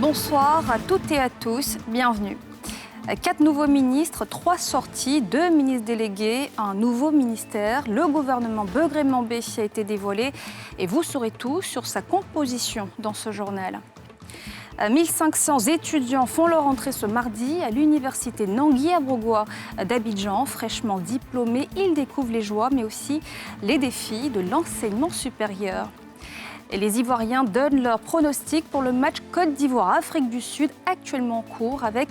Bonsoir à toutes et à tous, bienvenue. 4 nouveaux ministres, 3 sorties, 2 ministres délégués, un nouveau ministère. Le gouvernement Begré-Mambé a été dévoilé et vous saurez tout sur sa composition dans ce journal. 1500 étudiants font leur entrée ce mardi à l'université Nangui-Abrogwa d'Abidjan. Fraîchement diplômés, ils découvrent les joies mais aussi les défis de l'enseignement supérieur. Et les Ivoiriens donnent leur pronostic pour le match Côte d'Ivoire-Afrique du Sud, actuellement en cours, avec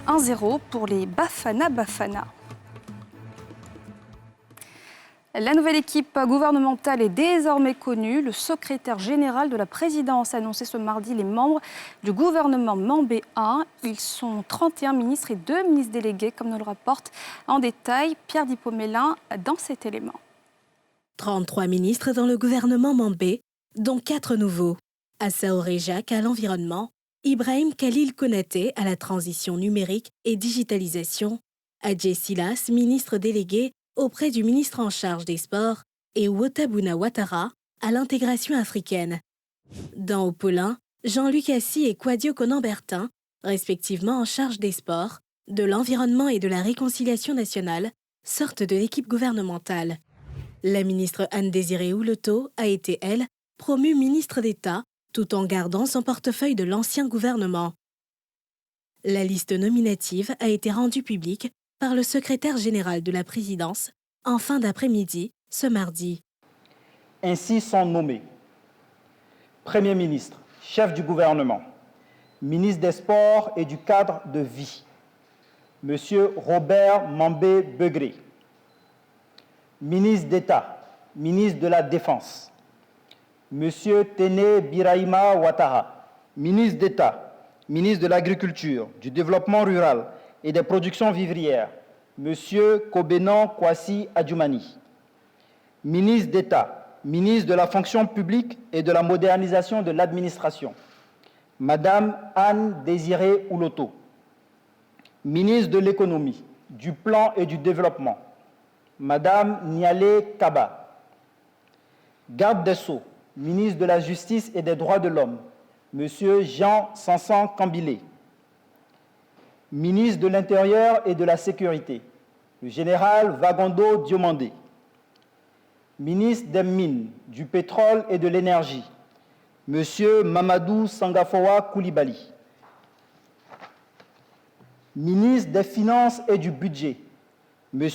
1-0 pour les Bafana. La nouvelle équipe gouvernementale est désormais connue. Le secrétaire général de la présidence a annoncé ce mardi les membres du gouvernement Mambé 1. Ils sont 31 ministres et 2 ministres délégués, comme nous le rapporte en détail Pierre Dipomélin dans cet élément. 33 ministres dans le gouvernement Mambé, dont 4 nouveaux. Assaoré Jacques à l'environnement, Ibrahim Khalil Konaté à la transition numérique et digitalisation, Adjé Silas, ministre délégué auprès du ministre en charge des sports, et Wotabuna Ouattara à l'intégration africaine. Dans Opolin, Jean-Luc Assis et Kwadio Conan-Bertin, respectivement en charge des sports, de l'environnement et de la réconciliation nationale, sortent de l'équipe gouvernementale. La ministre Anne-Désirée Ouloto a été, elle, promue ministre d'État, tout en gardant son portefeuille de l'ancien gouvernement. La liste nominative a été rendue publique par le secrétaire général de la présidence en fin d'après-midi, ce mardi. Ainsi sont nommés Premier ministre, chef du gouvernement, ministre des Sports et du cadre de vie, M. Robert Mambé Begré, ministre d'État, ministre de la Défense, M. Téné Birahima Ouattara, ministre d'État, ministre de l'Agriculture, du Développement rural et des productions vivrières, M. Kobenan Kwasi Adjoumani, ministre d'État, ministre de la fonction publique et de la modernisation de l'administration, Mme Anne-Désirée Ouloto, ministre de l'Économie, du Plan et du Développement, Mme Nialé Kaba, garde des Sceaux, ministre de la Justice et des Droits de l'Homme, M. Jean Sansan Kambilé, ministre de l'Intérieur et de la Sécurité, le général Vagondo Diomandé, ministre des Mines, du Pétrole et de l'Énergie, M. Mamadou Sangafowa Koulibaly, ministre des Finances et du Budget, M.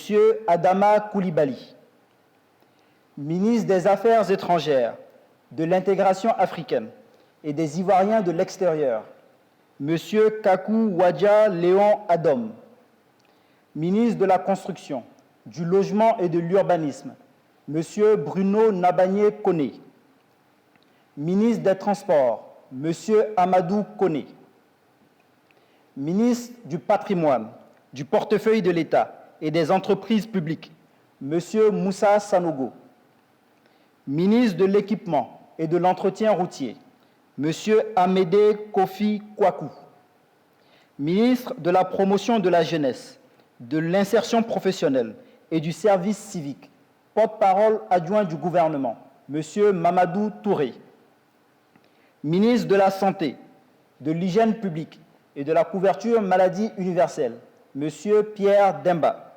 Adama Koulibaly, ministre des Affaires étrangères, de l'intégration africaine et des Ivoiriens de l'extérieur, M. Kakou Wadja Léon Adom, ministre de la Construction, du Logement et de l'Urbanisme, M. Bruno Nabagné Koné, ministre des Transports, M. Amadou Koné, ministre du Patrimoine, du Portefeuille de l'État et des Entreprises publiques, M. Moussa Sanogo, ministre de l'Équipement et de l'Entretien routier, M. Amédé Kofi Kwaku, ministre de la Promotion de la Jeunesse, de l'Insertion professionnelle et du Service civique, porte-parole adjoint du gouvernement, M. Mamadou Touré, ministre de la Santé, de l'Hygiène publique et de la couverture maladie universelle, M. Pierre Demba,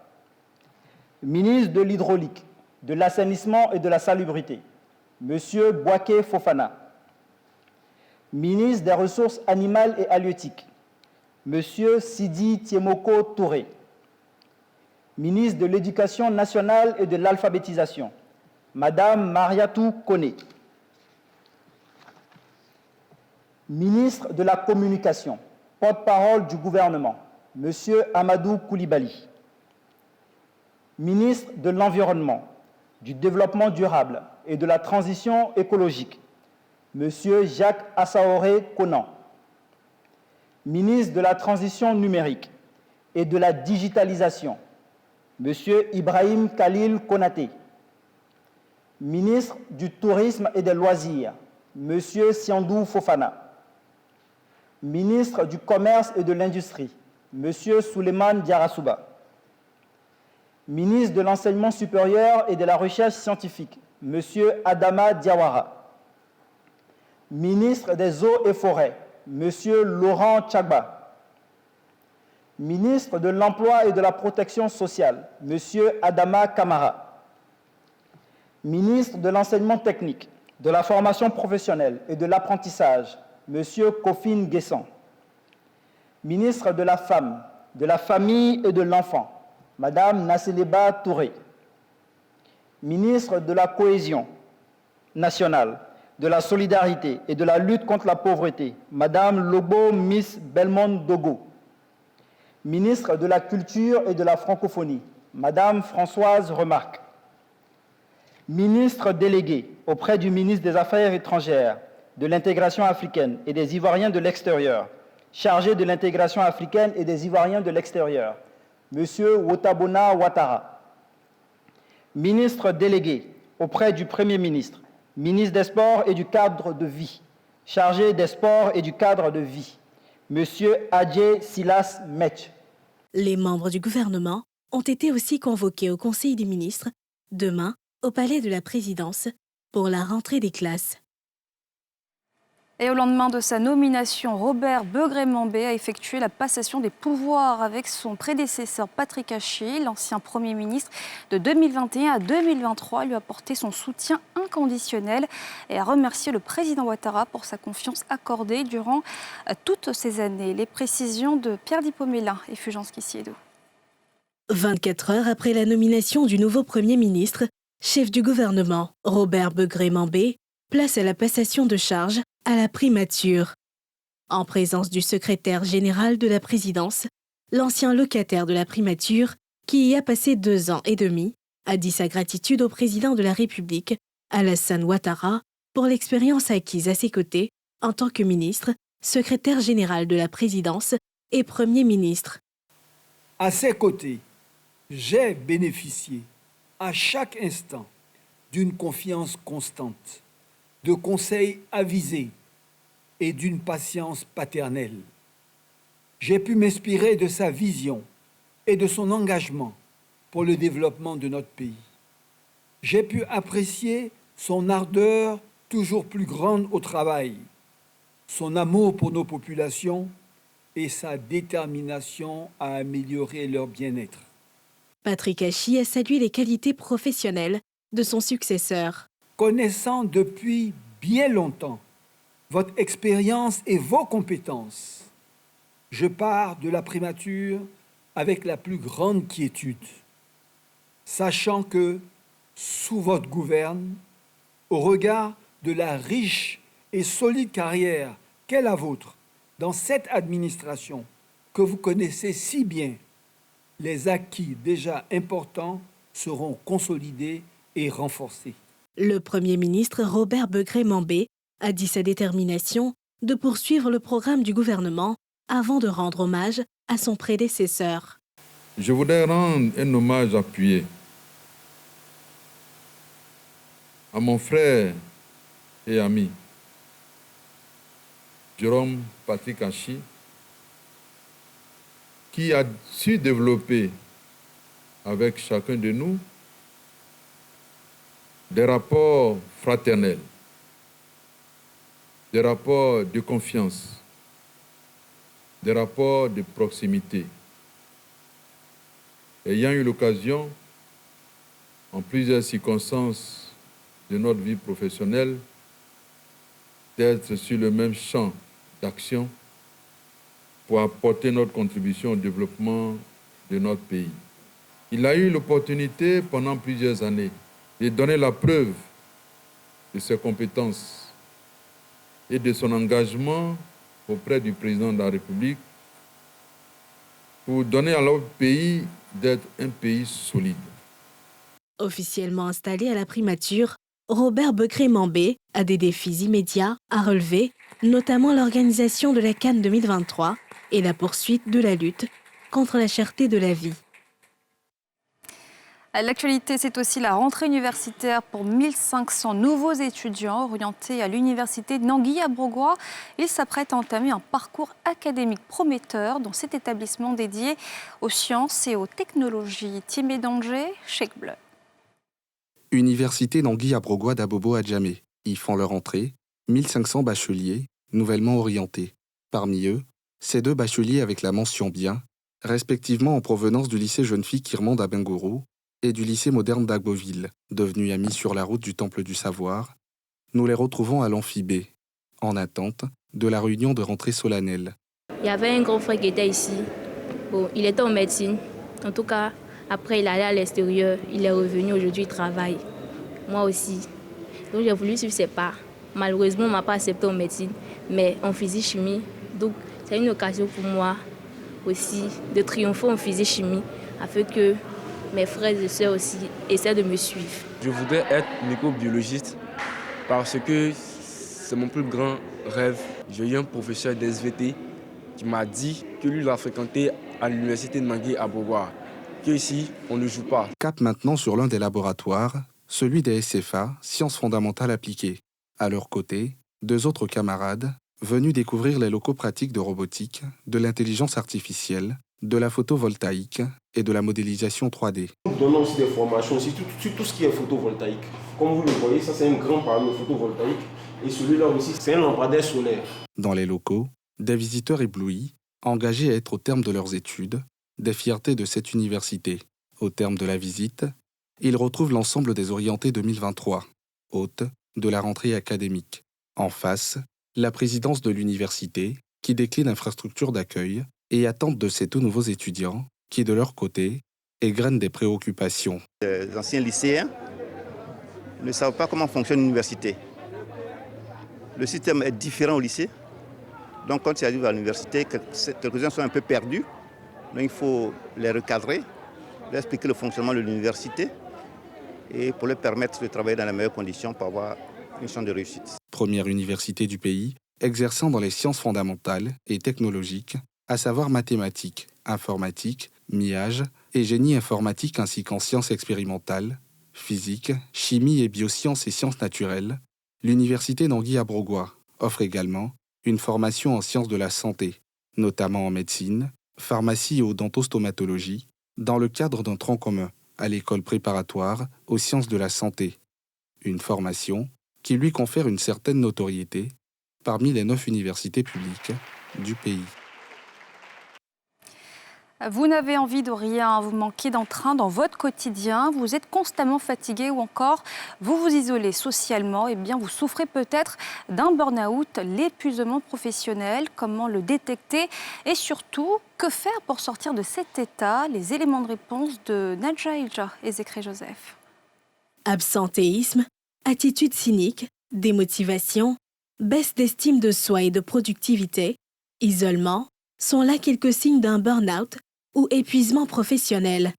ministre de l'Hydraulique, de l'Assainissement et de la Salubrité, M. Bouaké Fofana, ministre des Ressources animales et halieutiques, M. Sidi Tiemoko Touré, ministre de l'Éducation nationale et de l'Alphabétisation, Mme Mariatou Koné, ministre de la Communication, porte-parole du gouvernement, M. Amadou Koulibaly, ministre de l'Environnement, du Développement durable et de la Transition écologique, M. Jacques Assaoré Konan, ministre de la Transition numérique et de la digitalisation, M. Ibrahim Khalil Konaté, ministre du Tourisme et des Loisirs, M. Siandou Fofana, ministre du Commerce et de l'Industrie, M. Souleymane Diarasouba, ministre de l'Enseignement supérieur et de la Recherche scientifique, M. Adama Diawara, ministre des Eaux et Forêts, Monsieur Laurent Tchagba. Ministre de l'Emploi et de la Protection sociale, Monsieur Adama Kamara. Ministre de l'Enseignement technique, de la formation professionnelle et de l'apprentissage, Monsieur Kofin Guessan. Ministre de la Femme, de la Famille et de l'Enfant, Madame Nasseleba Touré. Ministre de la Cohésion nationale, de la Solidarité et de la lutte contre la pauvreté, Madame Lobo Miss Belmont Dogo. Ministre de la Culture et de la Francophonie, Madame Françoise Remarque. Ministre délégué auprès du ministre des Affaires étrangères, de l'intégration africaine et des Ivoiriens de l'extérieur, chargé de l'intégration africaine et des Ivoiriens de l'extérieur, Monsieur Wotabona Ouattara. Ministre délégué auprès du Premier ministre, ministre des Sports et du cadre de vie, chargé des Sports et du cadre de vie, Monsieur Adjé Silas Metch. Les membres du gouvernement ont été aussi convoqués au Conseil des ministres demain au Palais de la Présidence pour la rentrée des classes. Et au lendemain de sa nomination, Robert Begré-Mambé a effectué la passation des pouvoirs avec son prédécesseur Patrick Hachi. L'ancien Premier ministre de 2021 à 2023 lui a apporté son soutien inconditionnel et a remercié le président Ouattara pour sa confiance accordée durant toutes ces années. Les précisions de Pierre Dipomélin et Fulgence Kissiedo. 24 heures après la nomination du nouveau Premier ministre, chef du gouvernement, Robert Begré-Mambé place à la passation de charge à la primature. En présence du secrétaire général de la présidence, l'ancien locataire de la primature, qui y a passé 2 ans et demi, a dit sa gratitude au président de la République, Alassane Ouattara, pour l'expérience acquise à ses côtés en tant que ministre, secrétaire général de la présidence et Premier ministre. À ses côtés, j'ai bénéficié à chaque instant d'une confiance constante, de conseils avisés et d'une patience paternelle. J'ai pu m'inspirer de sa vision et de son engagement pour le développement de notre pays. J'ai pu apprécier son ardeur toujours plus grande au travail, son amour pour nos populations et sa détermination à améliorer leur bien-être. Patrick Hachi a salué les qualités professionnelles de son successeur. Connaissant depuis bien longtemps votre expérience et vos compétences, je pars de la primature avec la plus grande quiétude, sachant que, sous votre gouverne, au regard de la riche et solide carrière qu'est la vôtre dans cette administration que vous connaissez si bien, les acquis déjà importants seront consolidés et renforcés. Le Premier ministre Robert Begré-Mambé a dit sa détermination de poursuivre le programme du gouvernement avant de rendre hommage à son prédécesseur. Je voudrais rendre un hommage appuyé à mon frère et ami, Jérôme Patrick Hachi, qui a su développer avec chacun de nous des rapports fraternels, des rapports de confiance, des rapports de proximité. Ayant eu l'occasion, en plusieurs circonstances de notre vie professionnelle, d'être sur le même champ d'action pour apporter notre contribution au développement de notre pays. Il a eu l'opportunité pendant plusieurs années de donner la preuve de ses compétences et de son engagement auprès du président de la République pour donner à notre pays d'être un pays solide. Officiellement installé à la primature, Robert Begré-Mambé a des défis immédiats à relever, notamment l'organisation de la CAN 2023 et la poursuite de la lutte contre la cherté de la vie. L'actualité, c'est aussi la rentrée universitaire pour 1500 nouveaux étudiants orientés à l'université de Nangui-à-Brogua. Ils s'apprêtent à entamer un parcours académique prometteur dans cet établissement dédié aux sciences et aux technologies. Timé Danger, Cheikh Bleu. Université Nangui-à-Brogua d'Abobo à Djamé. Y font leur entrée 1500 bacheliers nouvellement orientés. Parmi eux, ces 2 bacheliers avec la mention bien, respectivement en provenance du lycée jeune fille Kirmande à Bengourou et du lycée moderne d'Agboville, devenu amis sur la route du Temple du Savoir. Nous les retrouvons à l'amphibé, en attente de la réunion de rentrée solennelle. Il y avait un grand frère qui était ici. Bon, il était en médecine. En tout cas, après, il allait à l'extérieur. Il est revenu aujourd'hui, il travaille. Moi aussi. Donc, j'ai voulu suivre ses pas. Malheureusement, on ne m'a pas accepté en médecine, mais en physique-chimie. Donc, c'est une occasion pour moi aussi de triompher en physique-chimie afin que mes frères et sœurs aussi essaient de me suivre. Je voudrais être microbiologiste parce que c'est mon plus grand rêve. J'ai eu un professeur d'SVT qui m'a dit que lui l'a fréquenté à l'université de Mangui à Bogoa, qu'ici, on ne joue pas. Cap maintenant sur l'un des laboratoires, celui des SFA, Sciences fondamentales appliquées. À leur côté, 2 autres camarades, venus découvrir les locaux pratiques de robotique, de l'intelligence artificielle, de la photovoltaïque et de la modélisation 3D. Nous donnons aussi des formations sur tout ce qui est photovoltaïque. Comme vous le voyez, ça c'est un grand panneau photovoltaïque et celui-là aussi c'est un lampadaire solaire. Dans les locaux, des visiteurs éblouis, engagés à être au terme de leurs études, des fiertés de cette université. Au terme de la visite, ils retrouvent l'ensemble des orientés 2023, hôtes de la rentrée académique. En face, la présidence de l'université, qui décline infrastructures d'accueil et attente de ces tout nouveaux étudiants, qui de leur côté, égrènent des préoccupations. Les anciens lycéens ne savent pas comment fonctionne l'université. Le système est différent au lycée. Donc quand ils arrivent à l'université, quelques-uns sont un peu perdus. Donc il faut les recadrer, leur expliquer le fonctionnement de l'université et pour leur permettre de travailler dans les meilleures conditions pour avoir une chance de réussite. Première université du pays, exerçant dans les sciences fondamentales et technologiques, à savoir mathématiques, informatique, MIAGE et génie informatique ainsi qu'en sciences expérimentales, physique, chimie et biosciences et sciences naturelles, l'université Nangui-Abrogwa offre également une formation en sciences de la santé, notamment en médecine, pharmacie et odontostomatologie, dans le cadre d'un tronc commun à l'école préparatoire aux sciences de la santé. Une formation qui lui confère une certaine notoriété parmi les 9 universités publiques du pays. Vous n'avez envie de rien, vous manquez d'entrain dans votre quotidien, vous êtes constamment fatigué ou encore vous vous isolez socialement, eh bien vous souffrez peut-être d'un burn-out, l'épuisement professionnel, comment le détecter et surtout, que faire pour sortir de cet état? Les éléments de réponse de Nadja Ilja et Zécré Joseph. Absentéisme, attitude cynique, démotivation, baisse d'estime de soi et de productivité, isolement sont là quelques signes d'un burn-out ou épuisement professionnel.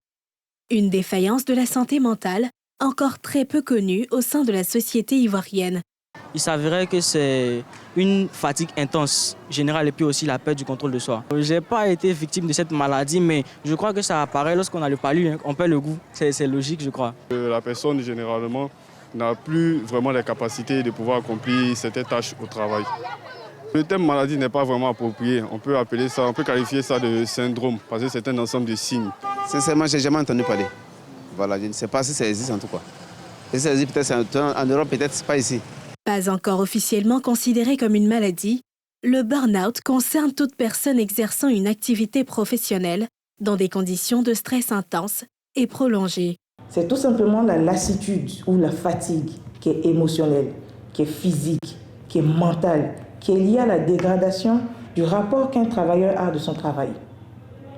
Une défaillance de la santé mentale encore très peu connue au sein de la société ivoirienne. Il s'avérait que c'est une fatigue intense, générale, et puis aussi la perte du contrôle de soi. Je n'ai pas été victime de cette maladie, mais je crois que ça apparaît lorsqu'on a le palu, on perd le goût. C'est logique, je crois. La personne, généralement, n'a plus vraiment les capacités de pouvoir accomplir certaines tâches au travail. Le terme maladie n'est pas vraiment approprié. On peut appeler ça, on peut qualifier ça de syndrome, parce que c'est un ensemble de signes. Sincèrement, je n'ai jamais entendu parler. Voilà, je ne sais pas si ça existe en tout cas. Si ça existe peut-être en Europe, peut-être pas ici. Pas encore officiellement considéré comme une maladie, le burn-out concerne toute personne exerçant une activité professionnelle dans des conditions de stress intense et prolongées. C'est tout simplement la lassitude ou la fatigue qui est émotionnelle, qui est physique, qui est mentale, qui est liée à la dégradation du rapport qu'un travailleur a de son travail.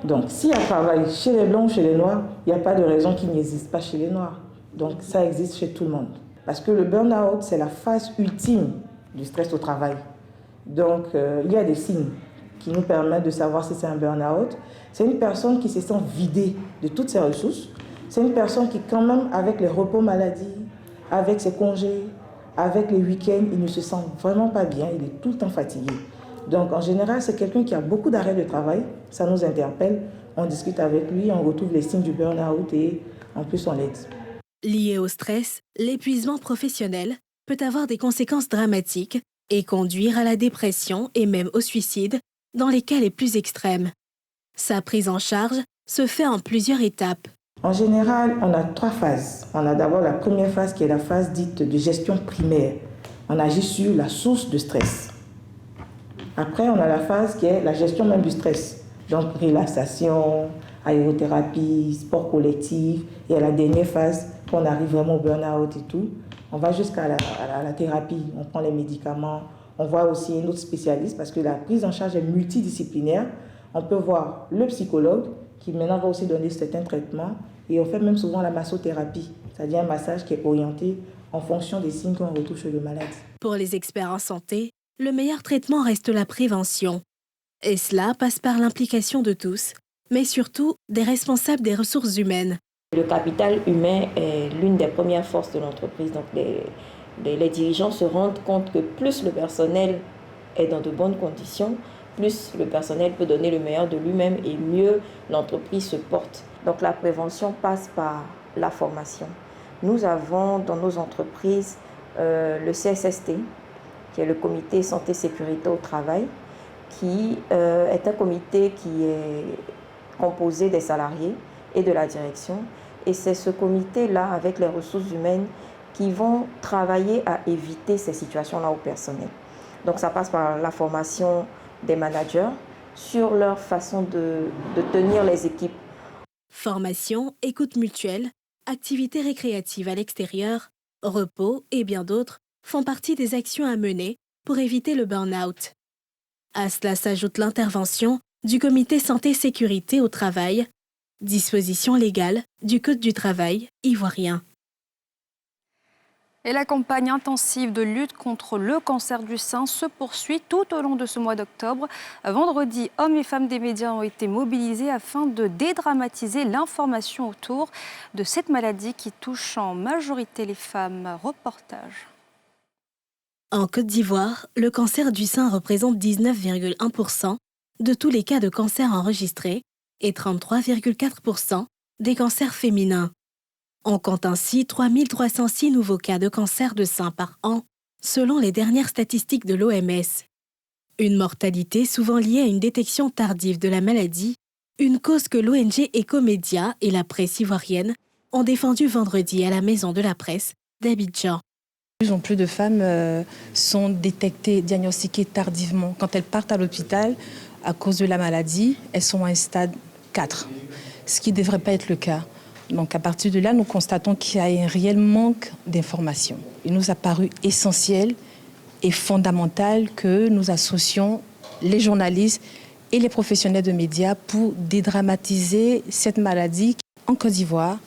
Donc, s'il y a un travail chez les Blancs ou chez les Noirs, il n'y a pas de raison qu'il n'existe pas chez les Noirs. Donc, ça existe chez tout le monde. Parce que le burn-out, c'est la phase ultime du stress au travail. Donc, il y a des signes qui nous permettent de savoir si c'est un burn-out. C'est une personne qui se sent vidée de toutes ses ressources. C'est une personne qui, quand même, avec les repos maladie, avec ses congés, avec les week-ends, il ne se sent vraiment pas bien, il est tout le temps fatigué. Donc, en général, c'est quelqu'un qui a beaucoup d'arrêts de travail, ça nous interpelle, on discute avec lui, on retrouve les signes du burn-out et en plus, on l'aide. Lié au stress, l'épuisement professionnel peut avoir des conséquences dramatiques et conduire à la dépression et même au suicide dans les cas les plus extrêmes. Sa prise en charge se fait en plusieurs étapes. En général, on a 3 phases. On a d'abord la première phase qui est la phase dite de gestion primaire. On agit sur la source de stress. Après, on a la phase qui est la gestion même du stress. Donc, relaxation, aérothérapie, sport collectif. Et à la dernière phase, quand on arrive vraiment au burn-out et tout, on va jusqu'à la thérapie. On prend les médicaments. On voit aussi un autre spécialiste parce que la prise en charge est multidisciplinaire. On peut voir le psychologue qui maintenant va aussi donner certains traitements. Et on fait même souvent la massothérapie, c'est-à-dire un massage qui est orienté en fonction des signes qu'on retrouve chez le malade. Pour les experts en santé, le meilleur traitement reste la prévention. Et cela passe par l'implication de tous, mais surtout des responsables des ressources humaines. Le capital humain est l'une des premières forces de l'entreprise. Donc les dirigeants se rendent compte que plus le personnel est dans de bonnes conditions, plus le personnel peut donner le meilleur de lui-même et mieux l'entreprise se porte. Donc la prévention passe par la formation. Nous avons dans nos entreprises le CSST, qui est le comité santé sécurité au travail, qui est un comité qui est composé des salariés et de la direction. Et c'est ce comité-là, avec les ressources humaines, qui vont travailler à éviter ces situations-là au personnel. Donc ça passe par la formation des managers sur leur façon de tenir les équipes. Formation, écoute mutuelle, activités récréatives à l'extérieur, repos et bien d'autres font partie des actions à mener pour éviter le burn-out. À cela s'ajoute l'intervention du comité santé-sécurité au travail, disposition légale du Code du travail ivoirien. Et la campagne intensive de lutte contre le cancer du sein se poursuit tout au long de ce mois d'octobre. Vendredi, hommes et femmes des médias ont été mobilisés afin de dédramatiser l'information autour de cette maladie qui touche en majorité les femmes. Reportage. En Côte d'Ivoire, le cancer du sein représente 19,1% de tous les cas de cancer enregistrés et 33,4% des cancers féminins. On compte ainsi 3306 nouveaux cas de cancer de sein par an, selon les dernières statistiques de l'OMS. Une mortalité souvent liée à une détection tardive de la maladie, une cause que l'ONG Ecomédia et la presse ivoirienne ont défendue vendredi à la Maison de la Presse d'Abidjan. De plus en plus de femmes sont détectées, diagnostiquées tardivement. Quand elles partent à l'hôpital, à cause de la maladie, elles sont à un stade 4, ce qui ne devrait pas être le cas. Donc à partir de là, nous constatons qu'il y a un réel manque d'informations. Il nous a paru essentiel et fondamental que nous associons les journalistes et les professionnels de médias pour dédramatiser cette maladie. En Côte d'Ivoire,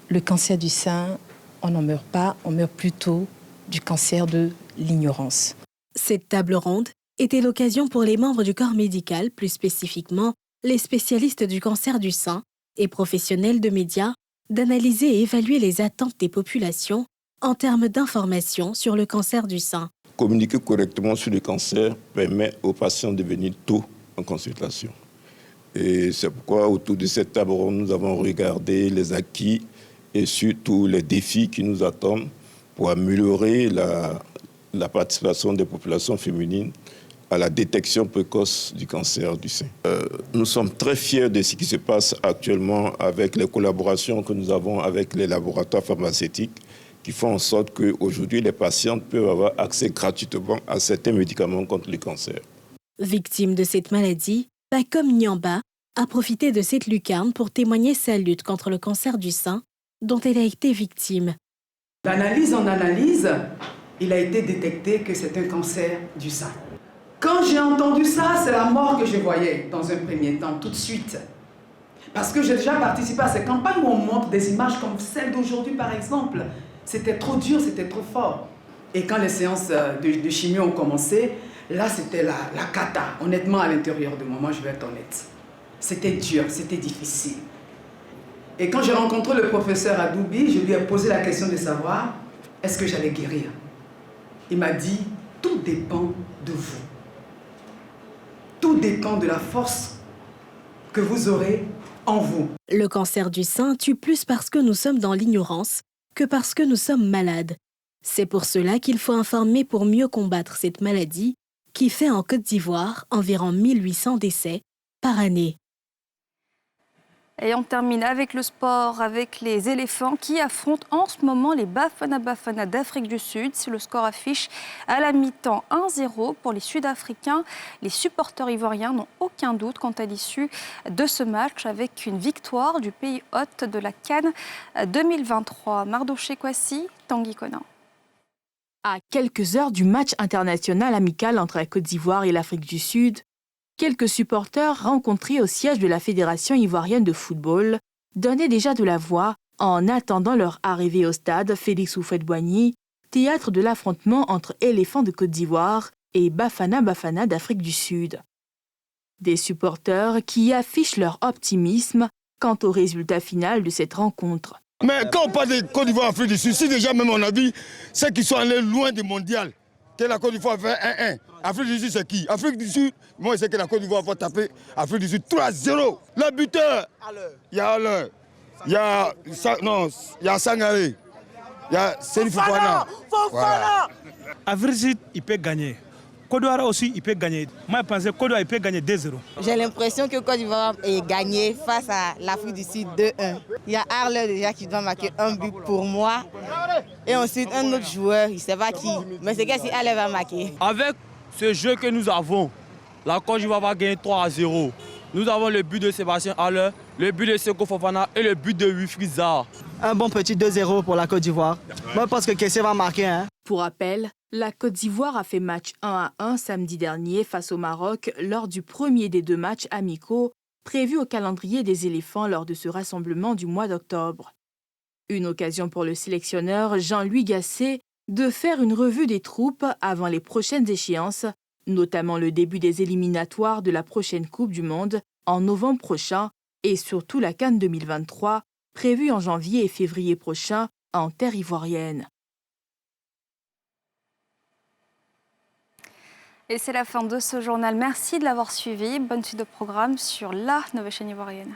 le cancer du sein, on n'en meurt pas, on meurt plutôt du cancer de l'ignorance. Cette table ronde était l'occasion pour les membres du corps médical, plus spécifiquement les spécialistes du cancer du sein, et professionnels de médias, d'analyser et évaluer les attentes des populations en termes d'information sur le cancer du sein. Communiquer correctement sur le cancer permet aux patients de venir tôt en consultation. Et c'est pourquoi, autour de cette table ronde, nous avons regardé les acquis et surtout les défis qui nous attendent pour améliorer la participation des populations féminines à la détection précoce du cancer du sein. Nous sommes très fiers de ce qui se passe actuellement avec les collaborations que nous avons avec les laboratoires pharmaceutiques qui font en sorte qu'aujourd'hui, les patientes peuvent avoir accès gratuitement à certains médicaments contre le cancer. Victime de cette maladie, Pacom Nyamba a profité de cette lucarne pour témoigner sa lutte contre le cancer du sein dont elle a été victime. D'analyse en analyse, il a été détecté que c'est un cancer du sein. Quand j'ai entendu ça, c'est la mort que je voyais dans un premier temps, tout de suite. Parce que j'ai déjà participé à ces campagnes où on montre des images comme celle d'aujourd'hui, par exemple. C'était trop dur, c'était trop fort. Et quand les séances de chimie ont commencé, là, c'était la cata. Honnêtement, à l'intérieur de moi, je vais être honnête. C'était dur, c'était difficile. Et quand j'ai rencontré le professeur Adoubi, je lui ai posé la question de savoir est-ce que j'allais guérir. Il m'a dit, tout dépend de vous. Tout dépend de la force que vous aurez en vous. Le cancer du sein tue plus parce que nous sommes dans l'ignorance que parce que nous sommes malades. C'est pour cela qu'il faut informer pour mieux combattre cette maladie qui fait en Côte d'Ivoire environ 1800 décès par année. Et on termine avec le sport, avec les éléphants qui affrontent en ce moment les Bafana Bafana d'Afrique du Sud. Si le score affiche à la mi-temps 1-0 pour les Sud-Africains, les supporters ivoiriens n'ont aucun doute quant à l'issue de ce match avec une victoire du pays hôte de la CAN 2023. Mardoché Kwasi, Tanguy Conin. À quelques heures du match international amical entre la Côte d'Ivoire et l'Afrique du Sud, quelques supporters rencontrés au siège de la Fédération ivoirienne de football donnaient déjà de la voix en attendant leur arrivée au stade Félix Houphouët-Boigny, théâtre de l'affrontement entre éléphants de Côte d'Ivoire et Bafana Bafana d'Afrique du Sud. Des supporters qui affichent leur optimisme quant au résultat final de cette rencontre. Mais quand on parle de Côte d'Ivoire, Afrique du Sud, si déjà même on a vu ceux qui sont allés loin du mondial, que la Côte d'Ivoire fait 1-1. Afrique du Sud, c'est qui? Afrique du Sud, moi je sais que la Côte d'Ivoire va taper Afrique du Sud 3-0. Le buteur, il y a Alain, il y a Sangaré, il y a Seri Fofana. Voilà. Afrique du Sud, il peut gagner. Côte d'Ivoire aussi, il peut gagner. Moi, je pense que Côte d'Ivoire, il peut gagner 2-0. J'ai l'impression que Côte d'Ivoire est gagné face à l'Afrique du Sud 2-1. Il y a Arle déjà qui doit marquer un but pour moi. Et ensuite, un autre joueur, je ne sais pas qui. Mais c'est que si Arle va marquer. Avec ce jeu que nous avons, la Côte d'Ivoire va gagner 3-0. Nous avons le but de Sébastien Haller, le but de Seko Fofana et le but de Wilfried Zaha. Un bon petit 2-0 pour la Côte d'Ivoire. Moi, je pense que Kessé va marquer. Hein. Pour rappel, la Côte d'Ivoire a fait match 1-1 samedi dernier face au Maroc lors du premier des 2 matchs amicaux prévus au calendrier des éléphants lors de ce rassemblement du mois d'octobre. Une occasion pour le sélectionneur Jean-Louis Gasset de faire une revue des troupes avant les prochaines échéances, notamment le début des éliminatoires de la prochaine Coupe du Monde en novembre prochain et surtout la CAN 2023 prévue en janvier et février prochain en terre ivoirienne. Et c'est la fin de ce journal. Merci de l'avoir suivi. Bonne suite de programme sur la nouvelle chaîne ivoirienne.